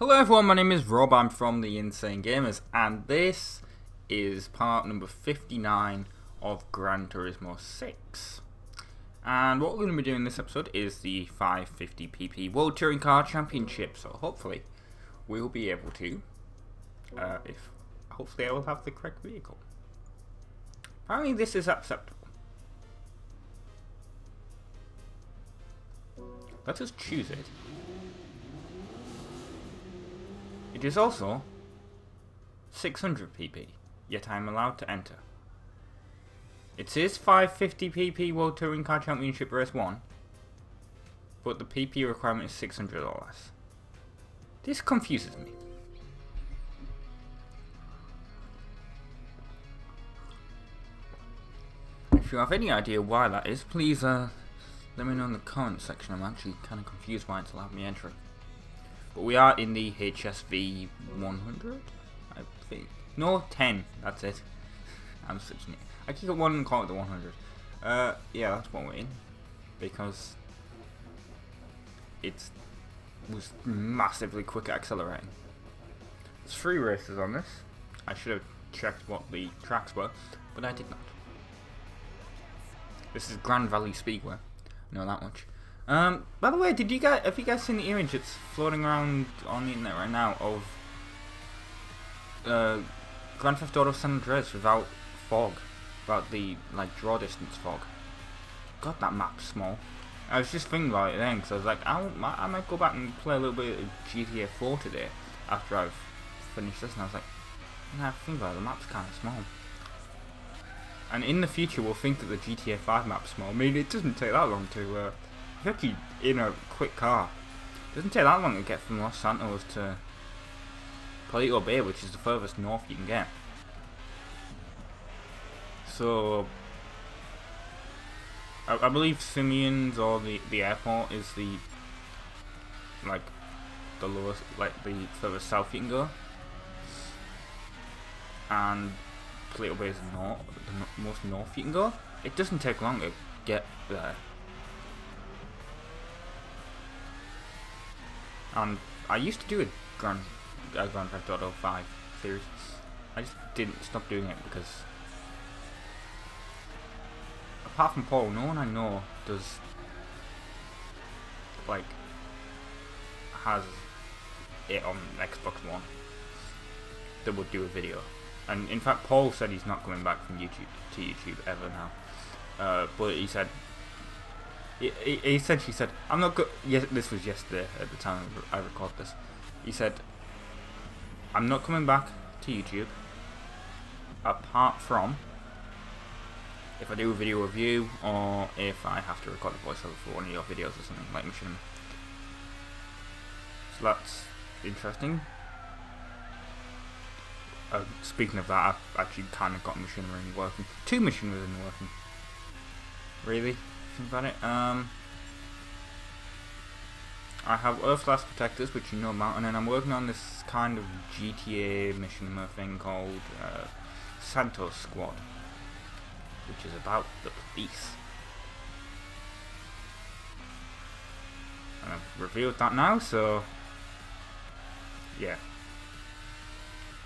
Hello everyone, my name is Rob, I'm from the Insane Gamers, and this is part number 59 of Gran Turismo 6. And what we're going to be doing in this episode is the 550pp World Touring Car Championship, so hopefully we'll be able to, hopefully I will have the correct vehicle. Apparently this is acceptable. Let us choose it. It is also 600 pp, yet I am allowed to enter. It says 550 pp World Touring Car Championship Race 1, but the pp requirement is 600 or less. This confuses me. If you have any idea why that is, please let me know in the comment section. I'm actually kind of confused why it's allowed me entering. But we are in the HSV 100, I think. No, 10, that's it. I'm switching it. I keep wanting to call it the 100. Yeah, that's what we're in. Because it was massively quick at accelerating. There's 3 races on this. I should have checked what the tracks were, but I did not. This is Grand Valley Speedway. I know that much. By the way, have you guys seen the image that's floating around on the internet right now of Grand Theft Auto San Andreas without fog, without the draw distance fog? God, that map's small. I was just thinking about it then, because I was like, I might go back and play a little bit of GTA 4 today after I've finished this, and I was like, I think about it, the map's kind of small. And in the future, we'll think that the GTA 5 map's small. I mean, it doesn't take that long to. If you're actually in a quick car, it doesn't take that long to get from Los Santos to Palito Bay, which is the furthest north you can get. So, I believe Simeon's or the airport is the lowest, the furthest south you can go, and Palito Bay is the most north you can go. It doesn't take long to get there. And I used to do a Grand Theft Auto 5 series. I just didn't stop doing it because, apart from Paul, no one I know has it on Xbox One that would do a video. And in fact, Paul said he's not coming back from YouTube ever now. But he said. He essentially said, I'm not good. Yes, this was yesterday at the time I recorded this. He said, I'm not coming back to YouTube apart from if I do a video review or if I have to record a voiceover for one of your videos or something like Machinima. So that's interesting. Speaking of that, I've actually kind of got Machinima working. 2 Machinimas working. Really? About it. I have Earth-class protectors, which you know about, and then I'm working on this kind of GTA Machinima thing called Santos Squad, which is about the police. And I've revealed that now, so yeah.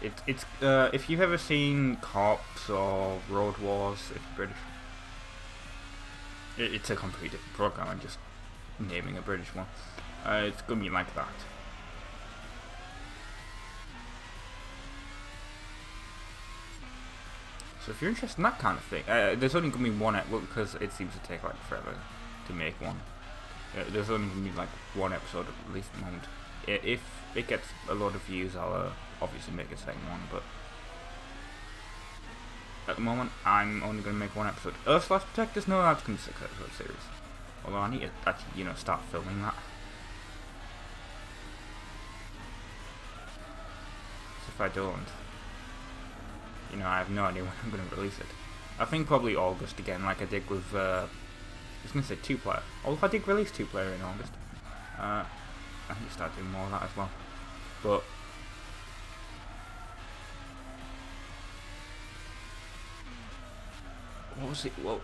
It's if you've ever seen Cops or Road Wars, if you're British. It's a completely different program. I'm just naming a British one. It's gonna be like that. So if you're interested in that kind of thing, there's only gonna be one because it seems to take forever to make one. There's only gonna be one episode at least at the moment. If it gets a lot of views, I'll obviously make a second one. But at the moment, I'm only going to make 1 episode. Earth-slash Protectors? No, that's going to be a 6-episode series. Although I need to actually, start filming that. So if I don't, I have no idea when I'm going to release it. I think probably August again, like I did with, I was going to say 2-player. Although if I did release 2-player in August, I need to start doing more of that as well. But what was it? What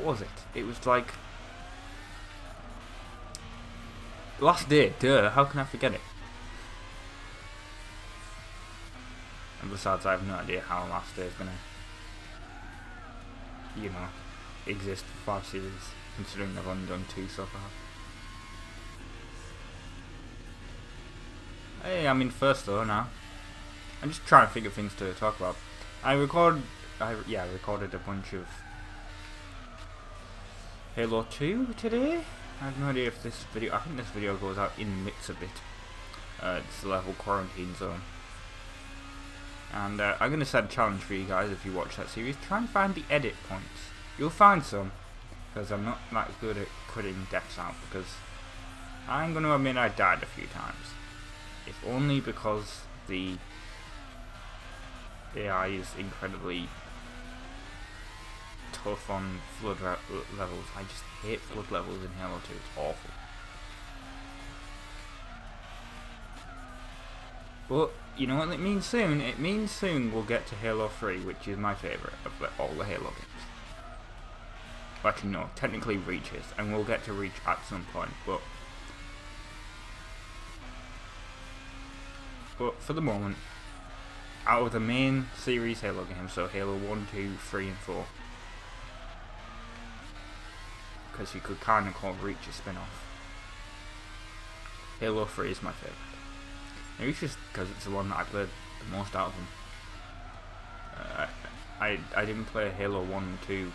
was it? It was last day. Duh. How can I forget it? And besides, I have no idea how last day is gonna, you know, exist for 5 series, considering I've only done 2 so far. Hey, I'm in first though now. I'm just trying to think of things to talk about. I recorded a bunch of Halo 2 today. I have no idea if this video, I think this video goes out in the midst of it. It's the level quarantine zone. And I'm going to set a challenge for you guys if you watch that series. Try and find the edit points. You'll find some, because I'm not that good at cutting deaths out, because I'm going to admit I died a few times. If only because the AI is incredibly tough on flood levels. I just hate flood levels in Halo 2, it's awful. But, you know what it means soon? It means soon we'll get to Halo 3, which is my favourite of all the Halo games. Actually no, technically Reach is, and we'll get to Reach at some point, but for the moment, out of the main series Halo games, so Halo 1, 2, 3 and 4, because you could kind of call Reach a spin-off, Halo 3 is my favourite. Maybe it's just because it's the one that I played the most out of them. I didn't play Halo 1 and 2.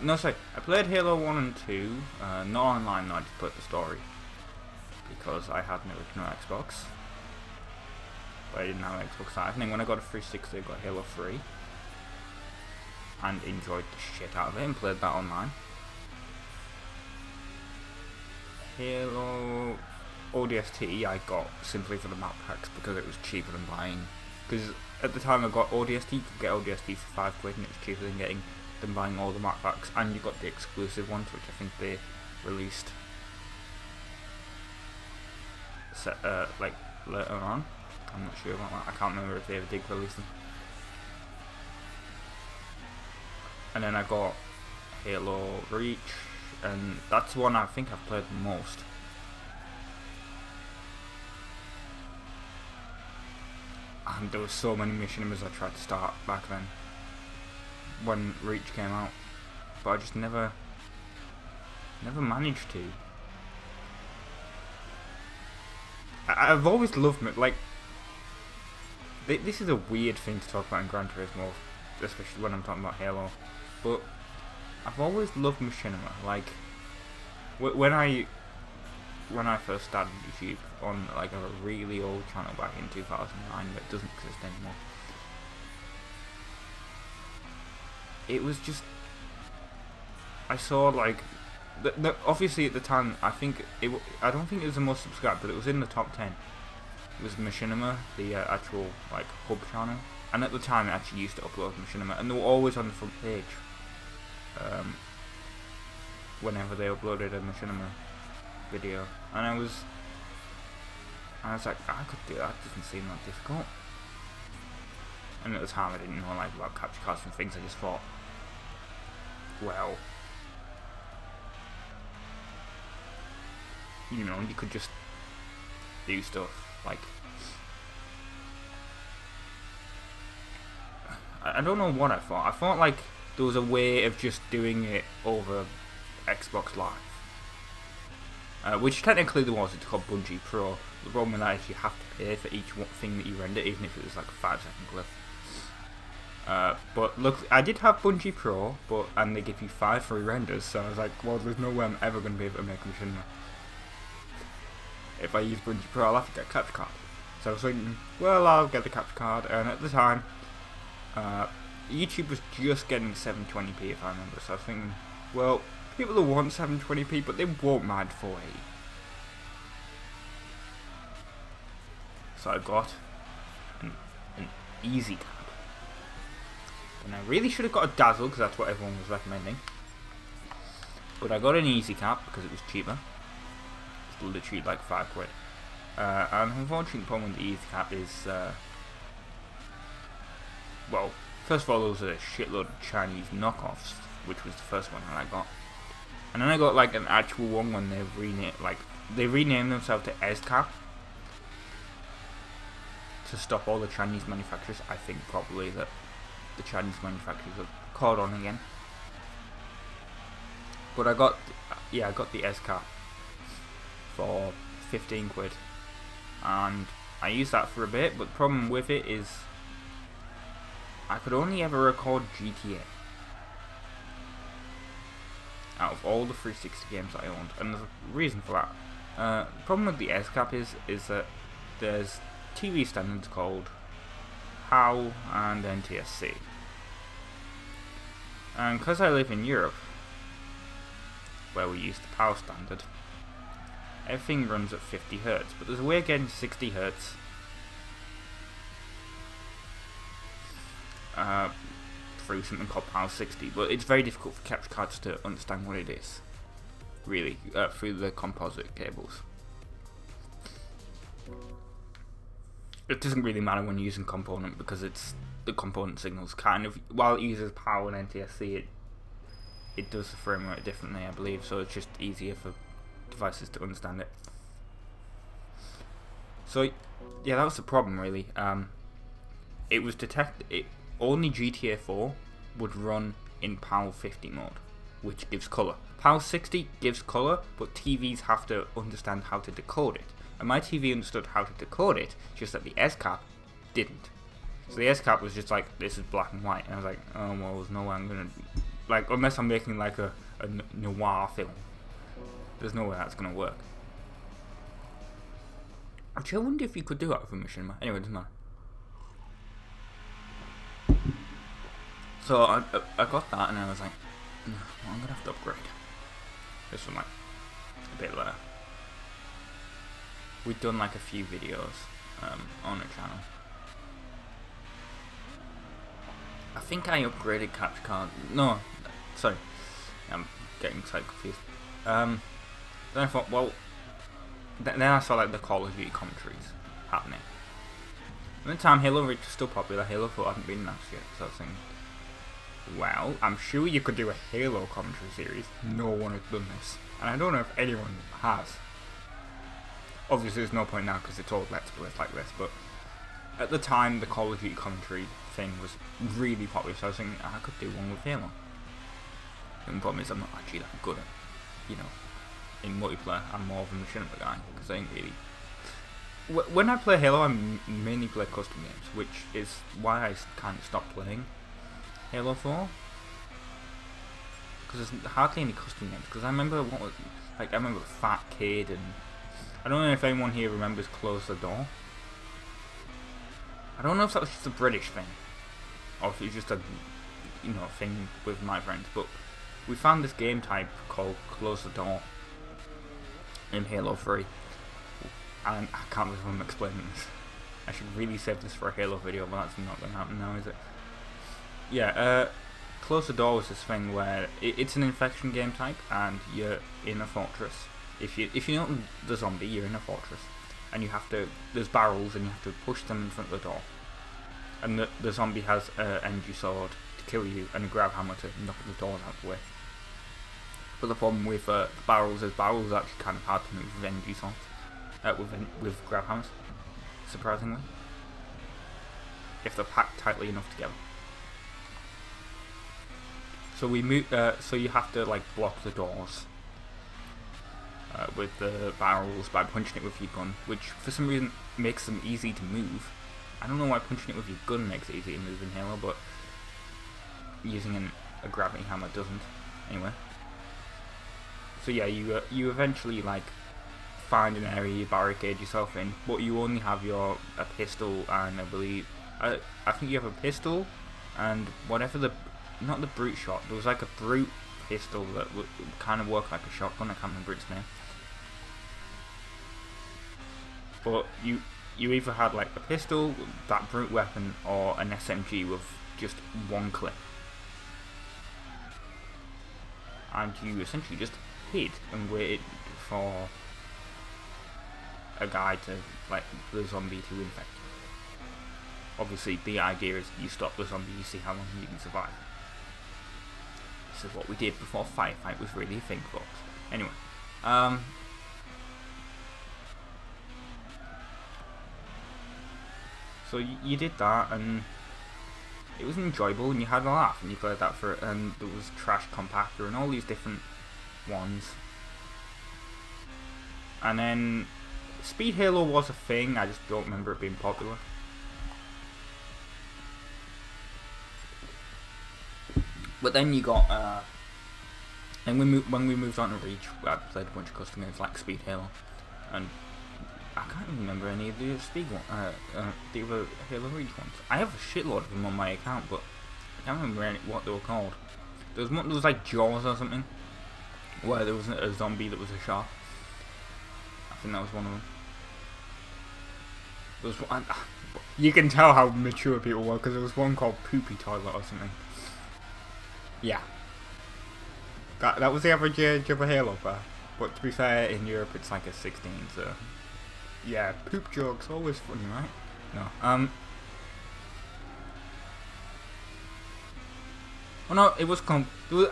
No, sorry, I played Halo 1 and 2, not online, no, I just played the story. Because I had an original Xbox. But I didn't have an Xbox Live. And then when I got a 360, I got Halo 3. And enjoyed the shit out of it and played that online. Halo ODST I got simply for the map packs because it was cheaper than buying. Because at the time I got ODST, you could get ODST for £5 and it was cheaper than buying all the map packs. And you got the exclusive ones, which I think they released like later on. I'm not sure about that. I can't remember if they ever did release them. And then I got Halo Reach, and that's the one I think I've played the most. And there were so many machinimas I tried to start back then, when Reach came out, but I just never managed to. I've always loved it, like, this is a weird thing to talk about in Gran Turismo, especially when I'm talking about Halo, but I've always loved machinima. Like, when I first started YouTube on like a really old channel back in 2009 that doesn't exist anymore, it was just, I saw like, obviously at the time I don't think it was the most subscribed, but it was in the top 10. It was Machinima, the actual like hub channel, and at the time it actually used to upload Machinima, and they were always on the front page whenever they uploaded a Machinima video, and I was like, I could do that, it doesn't seem that difficult. And at the time I didn't know like about capture cards and things, I just thought, well, you know, you could just do stuff. Like, I don't know what I thought. I thought like there was a way of just doing it over Xbox Live, which technically there was. It's called Bungie Pro. The problem with that is you have to pay for each thing that you render, even if it was like a 5-second clip. But look, I did have Bungie Pro, and they give you 5 free renders, so I was like, well, there's no way I'm ever going to be able to make a machinima. If I use Bungie Pro, I'll have to get a capture card. So I was thinking, well, I'll get the capture card, and at the time, YouTube was just getting 720p if I remember, so I was thinking, well, people will want 720p, but they won't mind 480. So I got an easy cap. And I really should have got a Dazzle, because that's what everyone was recommending. But I got an easy cap, because it was cheaper. Literally like £5. And the unfortunate problem with the easy cap is, well, first of all, there was a shitload of Chinese knockoffs, which was the first one that I got, and then I got like an actual one when they renamed themselves to S cap, to stop all the Chinese manufacturers. I think probably that the Chinese manufacturers have caught on again. But I got the S cap for 15 quid, and I used that for a bit, but the problem with it is I could only ever record GTA out of all the 360 games that I owned, and there's a reason for that. The problem with the S cap is that there's TV standards called HAL and NTSC, and because I live in Europe, where we use the PAL standard, everything runs at 50 Hz, but there's a way of getting 60 Hz through something called PAL 60, but it's very difficult for capture cards to understand what it is, really, through the composite cables. It doesn't really matter when you're using component, because it's the component signals kind of, while it uses PAL and NTSC, it does the frame rate differently, I believe, so it's just easier for devices to understand it. So yeah, that was the problem really. It was only GTA 4 would run in PAL 50 mode, which gives colour. PAL 60 gives colour, but TVs have to understand how to decode it. And my TV understood how to decode it, just that the S-cap didn't. So the S-cap was just like, this is black and white, and I was like, oh well, there's no way I'm gonna, like, unless I'm making like a noir film, there's no way that's gonna work. Actually, I wonder if you could do that with a machinima. Anyway, it doesn't matter. So I got that, and I was like, well, I'm gonna have to upgrade. This one, like, a bit later. We've done like a few videos on the channel. I think I upgraded capture card. No, sorry, I'm getting slightly confused. Then I thought, well, then I saw like the Call of Duty commentaries happening. At the time, Halo Reach was still popular. Halo 4 hadn't been announced yet, so I was thinking, well, I'm sure you could do a Halo commentary series. No one has done this, and I don't know if anyone has. Obviously, there's no point now because it's all Let's Plays like this, but at the time, the Call of Duty commentary thing was really popular, so I was thinking I could do one with Halo. The problem is I'm not actually that good at, you know, in multiplayer. I'm more of a machinima guy, because I ain't really... When I play Halo, I mainly play custom games, which is why I kind of stopped playing Halo 4. Because there's hardly any custom games, because I remember I remember Fat Kid, and I don't know if anyone here remembers Close the Door. I don't know if that was just a British thing, or if it was just a, you know, thing with my friends, but we found this game type called Close the Door in Halo 3, and I can't believe I'm explaining this. I should really save this for a Halo video, but that's not going to happen now, is it? Yeah, Close the Door was this thing where it's an infection game type, and you're in a fortress. If you know the zombie, you're in a fortress, and you have to, there's barrels, and you have to push them in front of the door, and the zombie has an energy sword to kill you, and a grab hammer to knock the doors out of the way. But the problem with barrels is barrels are actually kind of hard to move with energy swords, with grab hammers, surprisingly, if they're packed tightly enough together. So we move. So you have to like block the doors with the barrels by punching it with your gun, which for some reason makes them easy to move. I don't know why punching it with your gun makes it easy to move in Halo, but using a gravity hammer doesn't. Anyway. So yeah, you eventually like find an area you barricade yourself in, but you only have a pistol, and I believe I think you have a pistol and whatever not the brute shot. There was like a brute pistol that would kind of work like a shotgun. I can't remember its name. But you either had like a pistol, that brute weapon, or an SMG with just one clip, and you essentially just hid and waited for a guy to, like, the zombie to infect. Obviously, the idea is you stop the zombie, you see how long you can survive. This is what we did before Firefight was really a thing, folks. Anyway, So you did that, and it was enjoyable, and you had a laugh, and you played that for it, and there was Trash Compactor and all these different ones. And then Speed Halo was a thing, I just don't remember it being popular. But then you got, and when we moved on to Reach, I played a bunch of custom games like Speed Halo, and I can't even remember any of the the other Halo Reach ones. I have a shitload of them on my account, but I can't remember what they were called. There was like Jaws or something, where there was a zombie that was a shark. I think that was one of them. There was one, you can tell how mature people were, because there was one called Poopy Toilet or something. Yeah. That was the average age of a Halo player. But to be fair, in Europe it's like a 16, so... Yeah, poop jokes, always funny, right? No, Oh no, it was called...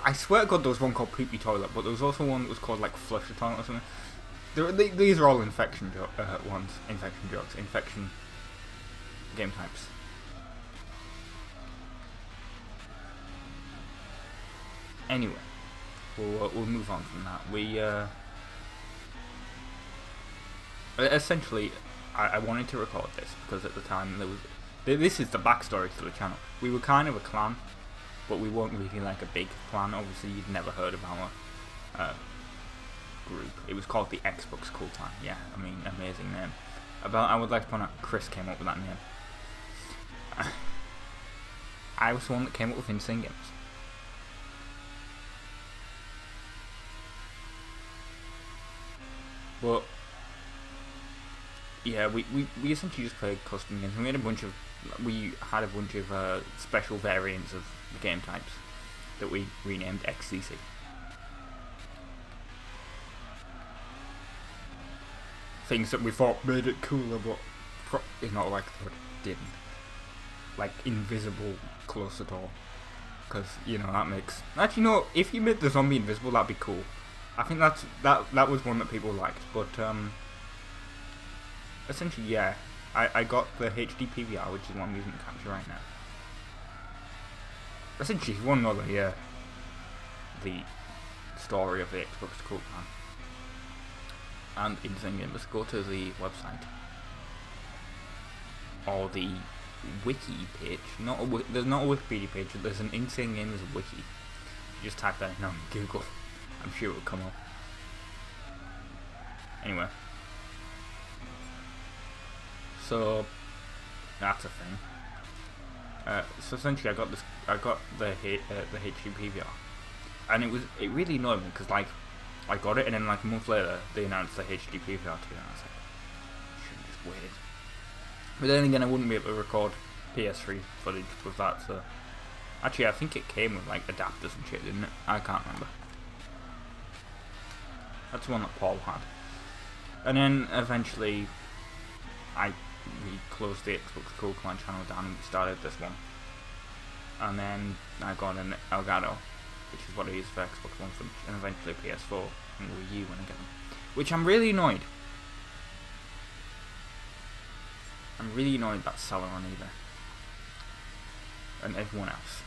I swear to God there was one called Poopy Toilet, but there was also one that was called like Flush the Toilet or something. These are all infection ones. Infection jokes. Infection game types. Anyway, we'll move on from that. We essentially, I wanted to record this because at the time there was. This is the backstory to the channel. We were kind of a clan, but we weren't really like a big clan. Obviously, you'd never heard of our group. It was called the Xbox Cool Clan. Yeah, I mean, amazing name. I would like to point out Chris came up with that name. I was the one that came up with Insane Games. But yeah, we essentially just played custom games. We had a bunch of special variants of the game types that we renamed XCC. Things that we thought made it cooler, but it's not like it didn't. Like invisible close at all, because you know that makes. Actually, no. If you made the zombie invisible, that'd be cool. I think that was one that people liked, but essentially, yeah, I got the HD PVR, which is what I'm using to capture right now. Essentially, if you want to know the story of the Xbox Cool Clan and Insane Gamers, go to the website or the wiki page. There's not a Wikipedia page, there's an Insane Gamers wiki. You just type that in on Google. I'm sure it will come up. Anyway, so that's a thing. So essentially, I got the HD PVR, and it really annoyed me because like I got it, and then like a month later they announced the HD PVR too, and I was like, should have just waited. But then again, I wouldn't be able to record PS3 footage with that. So actually, I think it came with like adapters and shit, didn't it? I can't remember. That's the one that Paul had. And then eventually we closed the Xbox Cool Clan channel down and we started this one. And then I got an Elgato, which is what I use for Xbox One footage, and eventually PS4 and Wii U when I get them. Which I'm really annoyed. I'm really annoyed that seller on eBay. And everyone else.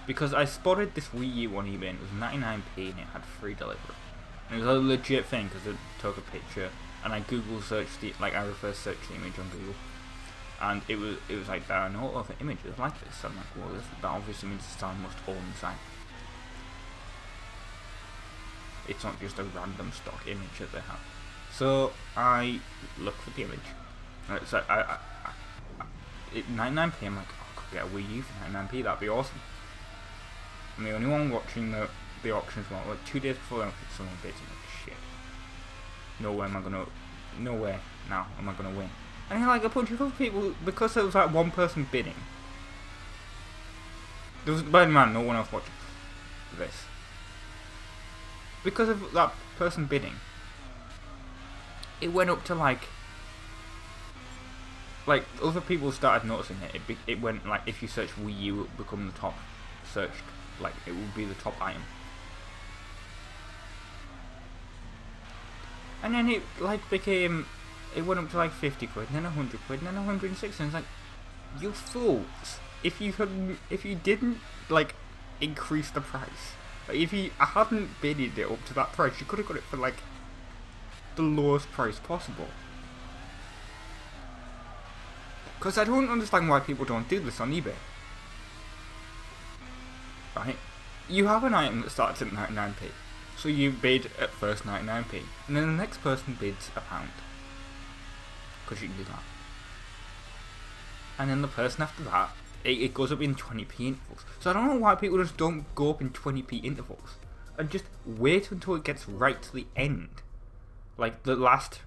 Because I spotted this Wii U on eBay and it was 99p and it had free delivery. And it was a legit thing because it took a picture, and I Google searched I reverse searched the image on Google, and it was like there are no other images like this. So I'm like, well, that obviously means the seller must own the site. It's not just a random stock image that they have. So I look for the image. So I 99p. I'm like, oh, I could get a Wii U for 99p. That'd be awesome. I'm the only one watching the auctions. Well, like 2 days before, someone bids. I'm like, shit. No way now am I gonna win. And then like a bunch of other people, because there was like one person bidding. There was, by the man, no one else watching this. Because of that person bidding, it went up to like other people started noticing it. It went like, if you search Wii U, it would become the top searched. Like it would be the top item. And then it like became, it went up to like 50 quid, and then 100 quid, and then 160, and it's like, You fools! If you didn't like increase the price, like if you hadn't bidded it up to that price, you could have got it for like the lowest price possible. Because I don't understand why people don't do this on eBay. Right? You have an item that starts at 99p, so you bid at first 99p, and then the next person bids £1. Because you can do that. And then the person after that, it goes up in 20p intervals. So I don't know why people just don't go up in 20p intervals and just wait until it gets right to the end, like the last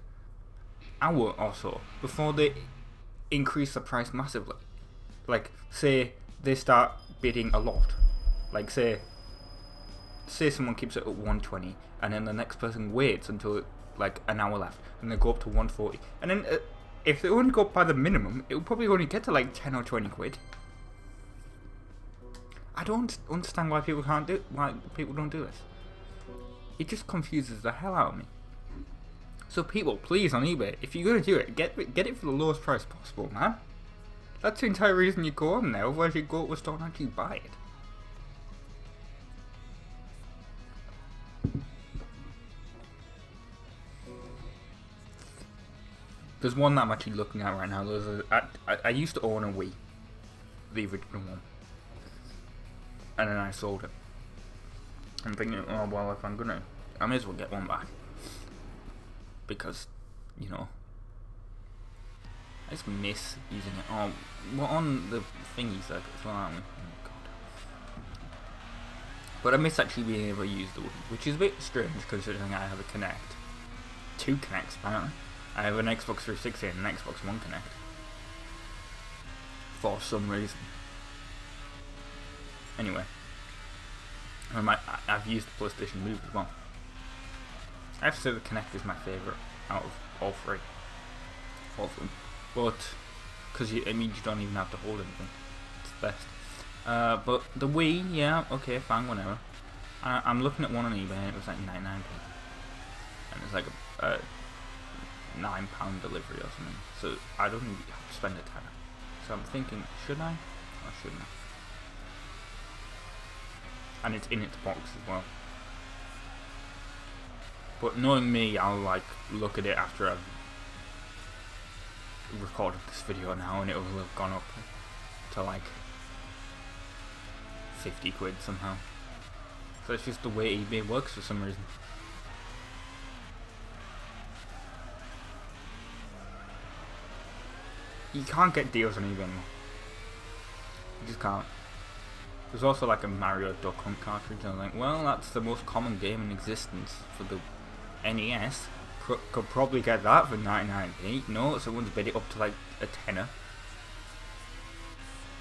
hour or so, before they increase the price massively. Like, say they start bidding a lot. Like, say someone keeps it at 120, and then the next person waits until like an hour left, and they go up to 140, and then if they only go up by the minimum, it will probably only get to like 10 or 20 quid. I don't understand why people don't do this. It just confuses the hell out of me. So people, please, on eBay, if you're gonna do it, get it for the lowest price possible, man. That's the entire reason you go on there. Otherwise, you go to a store and actually buy it. There's one that I'm actually looking at right now. I used to own a Wii, the original one, and then I sold it. I'm thinking, oh well, if I'm gonna, I may as well get one back, because, you know, I just miss using it. Oh, we're on the thingy circuit as well, aren't we? Oh god. But I miss actually being able to use the Wii, which is a bit strange considering I have a Kinect. 2 Kinects apparently. I have an Xbox 360 and an Xbox One Kinect. For some reason. Anyway. I've used the PlayStation Move as well. I have to say the Kinect is my favourite out of all three. All of them. But, because it means you don't even have to hold anything. It's the best. But the Wii, yeah, okay, fine, whatever. I'm looking at one on eBay and it was like 99p. And it's like a £9 delivery or something, so I don't even have to spend a tenner. So I'm thinking, should I or shouldn't I? And it's in its box as well. But knowing me, I'll like look at it after I've recorded this video now, and it will have gone up to like 50 quid somehow. So it's just the way eBay works for some reason. You can't get deals on eBay anymore. You just can't. There's also like a Mario Duck Hunt cartridge, and I'm like, well, that's the most common game in existence for the NES. Could probably get that for 99p. No, someone's bid it up to like a tenner.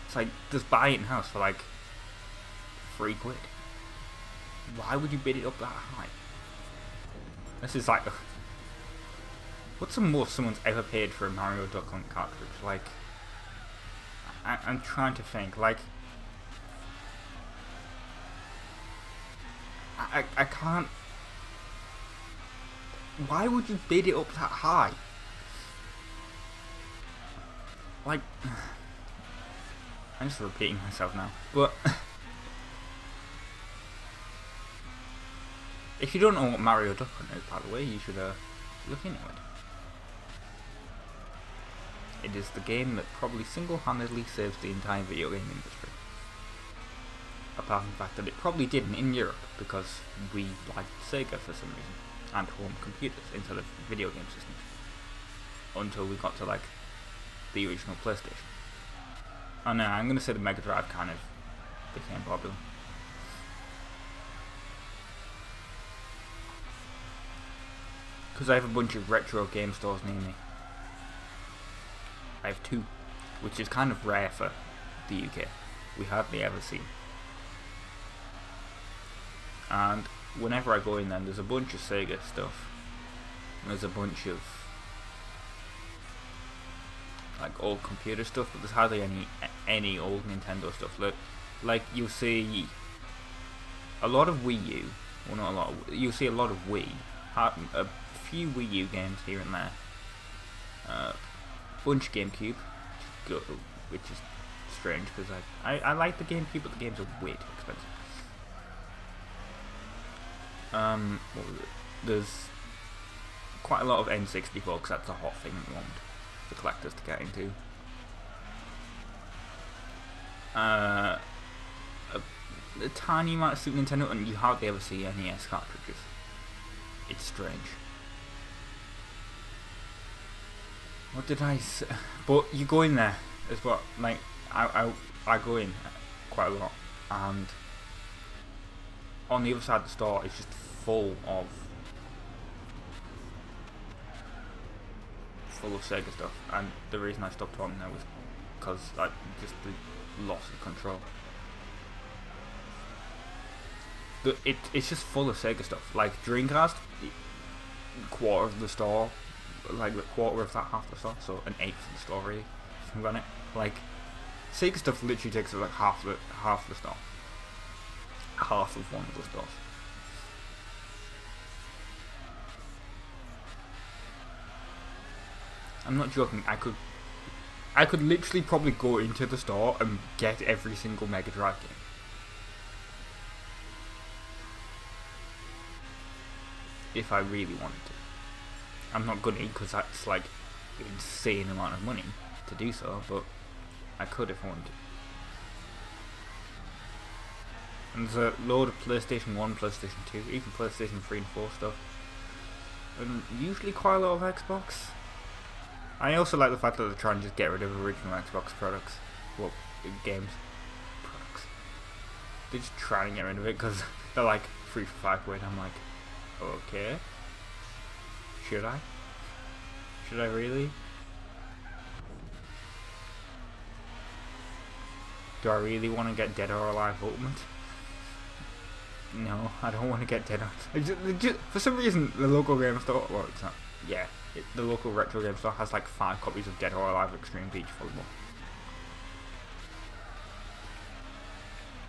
It's like, just buy it in house for like 3 quid. Why would you bid it up that high? This is like, what's the most someone's ever paid for a Mario Duck Hunt cartridge? Like, I'm trying to think. Like, I can't. Why would you bid it up that high? Like, I'm just repeating myself now. But if you don't know what Mario Duck Hunt is, by the way, you should look into it. It is the game that probably single-handedly saves the entire video game industry. Apart from the fact that it probably didn't in Europe, because we liked Sega for some reason, and home computers instead of video game systems. Until we got to like the original PlayStation. Oh no, I'm going to say the Mega Drive kind of became popular. Because I have a bunch of retro game stores near me. I have 2, which is kind of rare for the UK. We hardly ever see. And whenever I go in then, there's a bunch of Sega stuff. There's a bunch of like old computer stuff, but there's hardly any old Nintendo stuff. Like you'll see a lot of Wii U. Well, not a lot. You'll see a lot of Wii. A few Wii U games here and there. Bunch of GameCube. which is strange because I like the GameCube, but the games are way too expensive. What was it? There's quite a lot of N64 because that's a hot thing at the moment for collectors to get into. A tiny amount of Super Nintendo, and you hardly ever see NES cartridges. It's strange. What did I say? But you go in there as well. Like I go in quite a lot, and on the other side of the store it's just full of Sega stuff. And the reason I stopped talking there was because just the loss of control. It's just full of Sega stuff. Like Dreamcast, quarter of the store, like the quarter of that half the store, so an eighth of the store really, if you run it. Like Sega stuff literally takes up like half the store, half of one of the stores. I'm not joking. I could literally probably go into the store and get every single Mega Drive game. If I really wanted to. I'm not gonna, because that's like an insane amount of money to do so, but I could if I wanted to. And there's a load of PlayStation 1, PlayStation 2, even PlayStation 3 and 4 stuff. And usually quite a lot of Xbox. I also like the fact that they're trying to just get rid of original Xbox products. Well, games. Products. They're just trying to get rid of it because they're like 3 for £5. I'm like, okay. Should I? Should I really? Do I really want to get Dead or Alive Ultimate? No, I don't want to get Dead or Alive. For some reason, the local game store, well, it's not, yeah, the local retro game store has like 5 copies of Dead or Alive Extreme Beach Volleyball.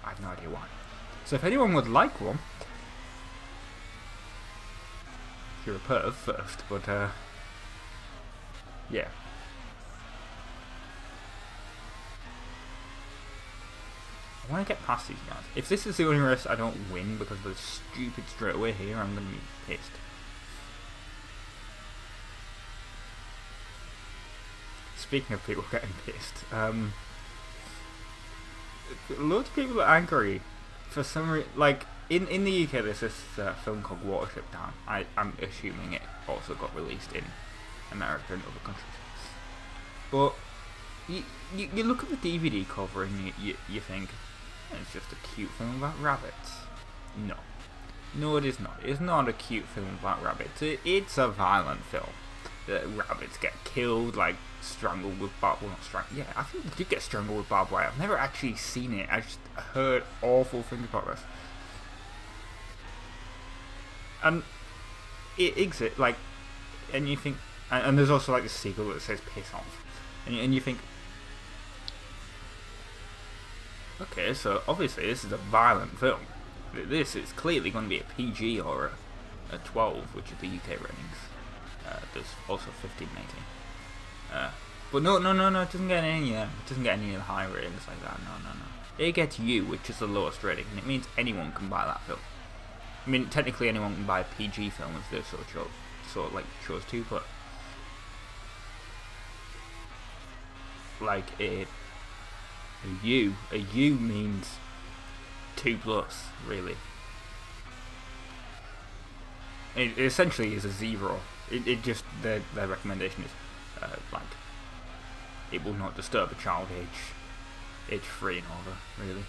I have no idea why. So if anyone would like one, you're a perv first, but yeah. I want to get past these guys. If this is the only race I don't win because of the stupid straightaway here, I'm going to be pissed. Speaking of people getting pissed, loads of people are angry for some reason. Like, in the UK there's this film called Watership Down. I'm assuming it also got released in America and other countries. But you look at the DVD cover and you think, it's just a cute film about rabbits. No. No, it is not. It's not a cute film about rabbits. It's a violent film. The rabbits get killed, like strangled with barbed wire. Yeah, I think they did get strangled with barbed wire. I've never actually seen it. I just heard awful things about this. And it exits, like, and you think, and there's also like the sequel that says piss off. And you think, okay, so obviously this is a violent film. This is clearly going to be a PG or a 12, which is the UK ratings. There's also 15 and 18. But no, it doesn't get any. It doesn't get any of the high ratings like that. No. It gets U, which is the lowest rating, and it means anyone can buy that film. I mean, technically anyone can buy a PG film if they chose to, but like a U means 2+, really. It essentially is a 0. It just, their recommendation is like, it will not disturb a child age 3 and over, really.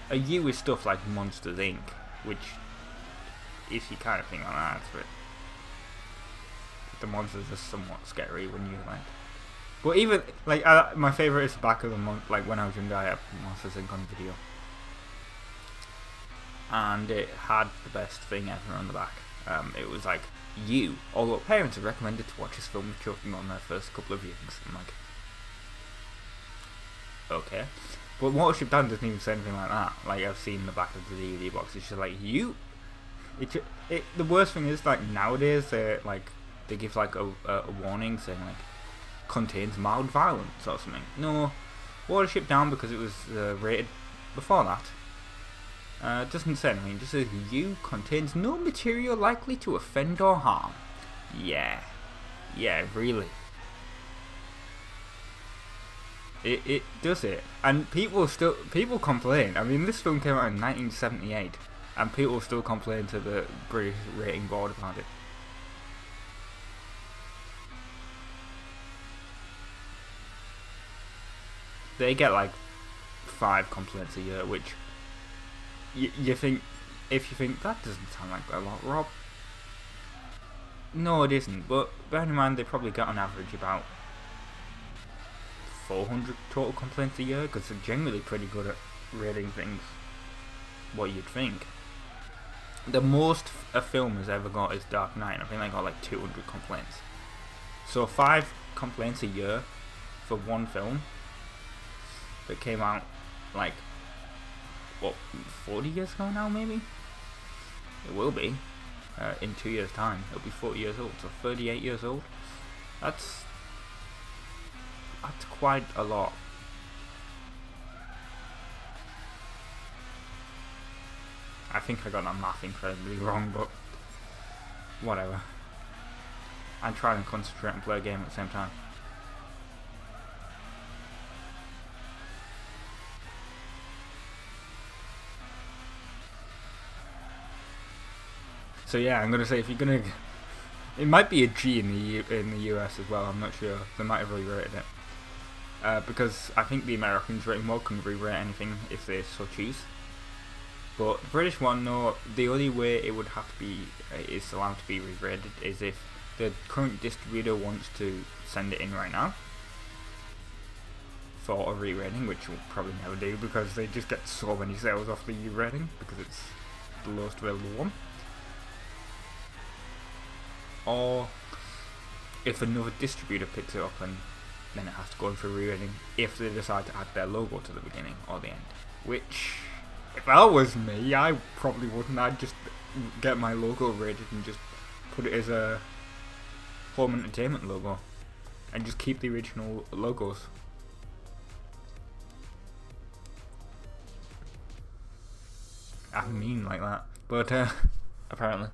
A U is stuff like Monsters Inc., which is your kind of thing on that, but the monsters are somewhat scary when you like. But even like my favourite is the back of the like when I was younger, I had Monsters Inc. on video, and it had the best thing ever on the back. It was like, you, although parents are recommended to watch this film with children on their first couple of viewings. I'm like, okay. But Watership Down doesn't even say anything like that. Like, I've seen the back of the DVD box, it's just like, you. The worst thing is, like, nowadays, like, they give like a warning saying like contains mild violence or something. No, Watership Down because it was rated before that. It doesn't say anything, it just says you contains no material likely to offend or harm. Yeah, really. It does it, and people complain. I mean, this film came out in 1978, and people still complain to the British rating board about it. They get like 5 complaints a year, which you think, if you think that doesn't sound like a lot, Rob. No, it isn't. But bear in mind, they probably get on average about 400 total complaints a year, because they're generally pretty good at rating things what you'd think. The most a film has ever got is Dark Knight. I think they got like 200 complaints. So 5 complaints a year for one film that came out like, what, 40 years ago now, maybe? It will be. In 2 years' time. It'll be 40 years old, so 38 years old. That's quite a lot. I think I got that math incredibly wrong, but whatever. I'm trying to concentrate and play a game at the same time. So yeah, I'm gonna say, if you're gonna, it might be a G in the US as well. I'm not sure. They might have re-rated it because I think the Americans rating mode can re-rate anything if they so choose. But the British one, no. The only way it would have to be is allowed to be re-rated is if the current distributor wants to send it in right now for a re-rating, which will probably never do because they just get so many sales off the U-rating because it's the lowest available one. Or if another distributor picks it up, and then it has to go in for re-rating if they decide to add their logo to the beginning or the end. Which, if that was me, I probably wouldn't. I'd just get my logo rated and just put it as a home entertainment logo and just keep the original logos. I mean like that, but apparently.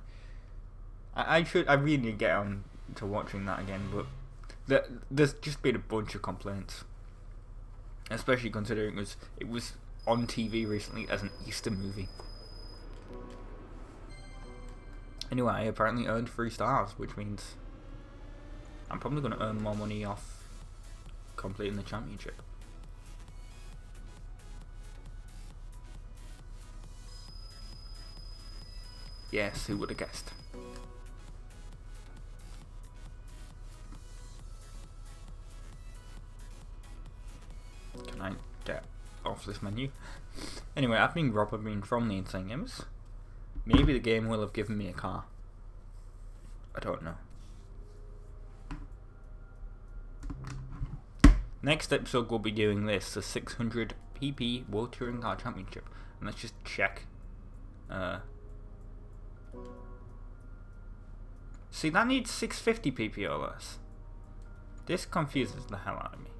I really need to get on to watching that again, but there's just been a bunch of complaints, especially considering it was on TV recently as an Easter movie. Anyway, I apparently earned 3 stars, which means I'm probably going to earn more money off completing the championship. Yes, who would have guessed? Can I get off this menu? Anyway, I've been Rob, I've been from the Insane Gamers. Maybe the game will have given me a car. I don't know. Next episode we'll be doing this, the 600 PP World Touring Car Championship. And let's just check. See, that needs 650 PP or less. This confuses the hell out of me.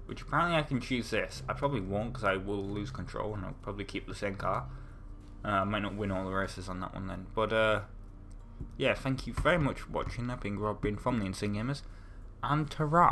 Which apparently I can choose this. I probably won't because I will lose control and I'll probably keep the same car. I might not win all the races on that one then. But yeah, thank you very much for watching. I've been Rob, been from the Insane Gamers. And ta-ra!